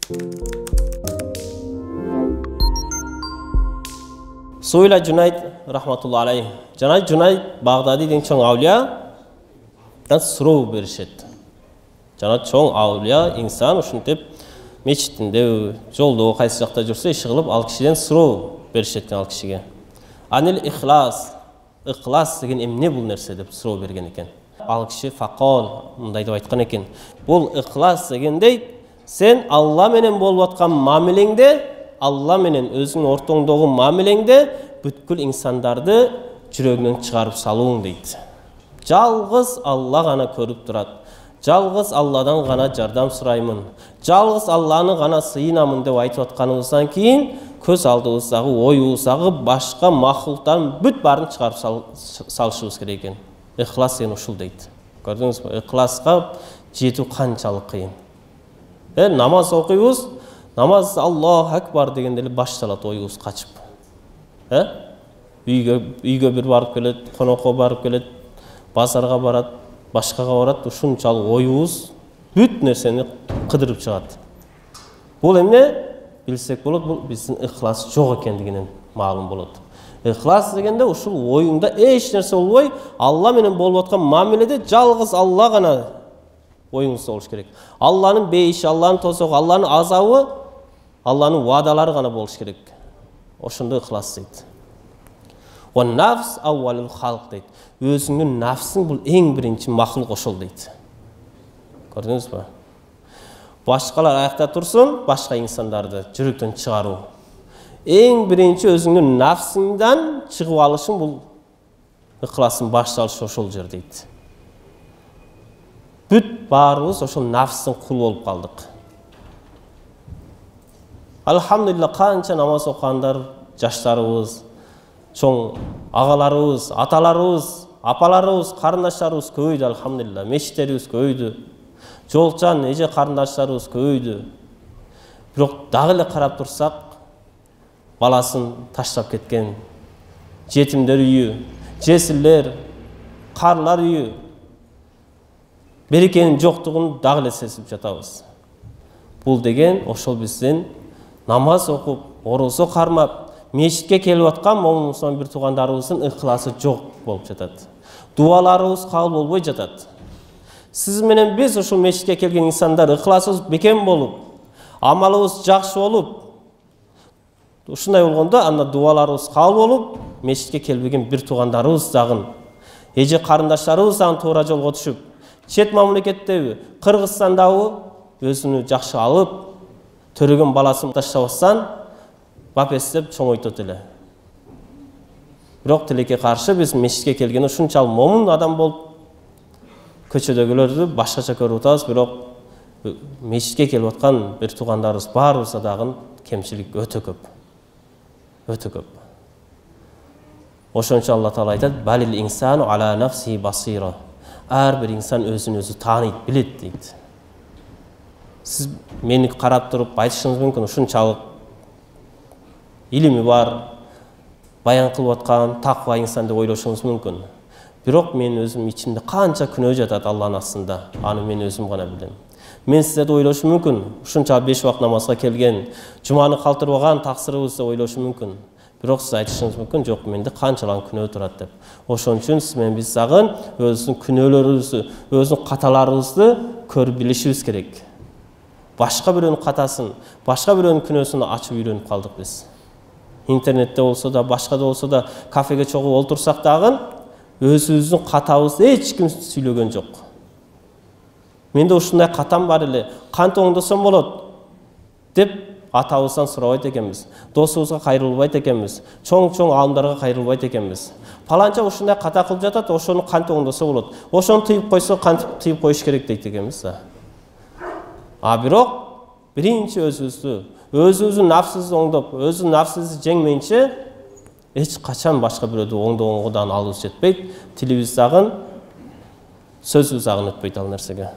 Suila Junayd rahmatullah alayhi. Junayd Baghdadi degan cho'ng avliya dan surov berishdi. Cho'ng avliya inson shunday mechitinde, jolda qaysi yoqda jursa ish qilib, al kishidan surov berishdi al kishiga. Anil ixlos degan emne bu narsa deb surov bergan ekan. Al kishi faqol bunday deb aytgan ekan. Bu ixlos degandey sen Alloh menen bo'lib atgan muomalangda, Alloh menen o'zining o'rtongdagi muomalangda бүткүл insonlarni жүрөгүнөн чыгарып салуң дейт. Жалгыз Алла гана көрүп турат. Жалгыз Алладан гана жардам сураймын. Жалгыз Алланы гана сыйынамын деп айтып атканыбыздан кийин көз алдыбыздагы оюбуздагы башка махлуктардын бүт баарын чыгарып салышыбыз керек экен. Ихлас деген ушул дейт. Көрдүңүзбү? Ихласка жетүү канчалык кыйын. Намаз окуйбуз, намаз Аллаху акбар дегенде эле башталат оюбуз качып. Үйгө бир барып келет, конокко барып келет, базарга барат, башкага барат, ушунчалык оюбуз бүт нерсени кыдырып чыгат. Бул эмне? Билсек болот, бул биздин ихлас жок экендигинен маалым болот. Ихлас дегенде ушул оюңда эч нерсе болбой, Алла менен болуп аткан мамиледе жалгыз Алла гана оюңузда болуш керек. Алланын бейиши, Алланын тозогу, Алланын азабы, Алланын ваадалары гана болуш керек. Ошондо ихлас дейт. Ва нафс аввалул халк дейт. Өзүңдүн нафсың бул эң биринчи махлук ошол дейт. Көрдүңүзбү? Башкалар аякта турсун, башка инсандарды жүрөктөн чыгаруу. Эң биринчи өзүңдүн нафсыңдан чыгып алышың бул ихластын башталышы ошол жер дейт. Бүт баарыбыз ошол нафстын кулу болуп калдык. Алхамдулилlah канча намаз окугандар жаштарыбыз, чоң агаларыбыз, аталарыбыз, апаларыбыз, карындаштарыбыз көбөйдү, алхамдулилlah. Мечиттерибиз көбөйдү. Жолчан эже карындаштарыбыз көбөйдү. Бирок дагы эле карап турсак, баласын таштап кеткен жетимдер үйү, жесирлер, карлар үйү берекенин жоктугун дагы эле сезип жатабыз. Бул деген ошол биздин намаз окуп, орозо кармап, мечитке келип аткан момун бир туугандарыбыздын ихласы жок болуп жатат. Дуаларыбыз кабыл болбой жатат. Сиз менен биз ушул мечитке келген инсандар ихласыбыз бекем болуп, амалыбыз жакшы болуп, ушундай болгондо анда дуаларыбыз кабыл болуп, мечитке келбеген бир туугандарыбыз дагы, эже карындаштарыбыз дагы туура жолго түшүп, чет мамлекеттеби, Кыргызстандагы өзүнү жакшы алып, төрөгөн баласын таштабастан бапестеп чоңойтот эле. Бирок тилекке каршы биз мечитке келген ушунчалык момун адам болуп, көчөдөгүлөрдү башкача көрүп атабыз, бирок мечитке келип аткан бир туугандарыбыз баарыбызда дагы кемчилик өтө көп. Өтө көп. Ошончо Алла Таала айтат: "Балил инсану ала нафсихи басира." Ар бир инсан өзүн өзү тааныйт, билет дейт. Сиз мени карап туруп айтышыңыз мүмкүн, ушунчалык илими бар, баян кылып аткан таква инсан деп ойлошуңуз мүмкүн. Бирок мен өзүм ичимде канча күнөө жатат Алланын астында, аны мен өзүм гана билем. Мен сиздерди ойлошум мүмкүн, ушунча 5 убакыт намазга келген, жуманы калтырбаган таксырыбыз деп ойлошум мүмкүн. Бирок сиз айтышыңыз мүмкүн, жок, менде канчалан күнөө турат деп. Ошон үчүн сиз менен биз дагы өзүбүздүн күнөөлөрүбүздү, өзүбүздүн каталарыбызды көрүп билишибиз керек. Башка бирөөнүн катасын, башка бирөөнүн күнөөсүн ачып үйрөнүп калдык биз. Интернетте болсо да, башкада болсо да, кафеге чогуп олтурсак дагы өзүбүздүн катабызды эч ким сүйлөгөн жок. Менде ушундай катам бар эле, кантип оңдосом болот деп атабыздан сурабайт экенбиз. Досубузга кайрылбайт экенбиз. Чоң аалымдарга кайрылбайт экенбиз. Паланча ушундай ката кылып жатат, ошону кантип оңдосо болот? Ошону тыйып койсо кантип тыйып коюш керек дейт экенбиз да. Бирок биринчи өзүбүздүн нафсыбызды оңдоп, өзүбүздүн нафсыбызды жеңмейинче эч качан башка бирөөдү оңдогонго да алыбыз жетпейт. Тилибиз дагы, сөзүбүз дагы өтпөйт ал нерсеге.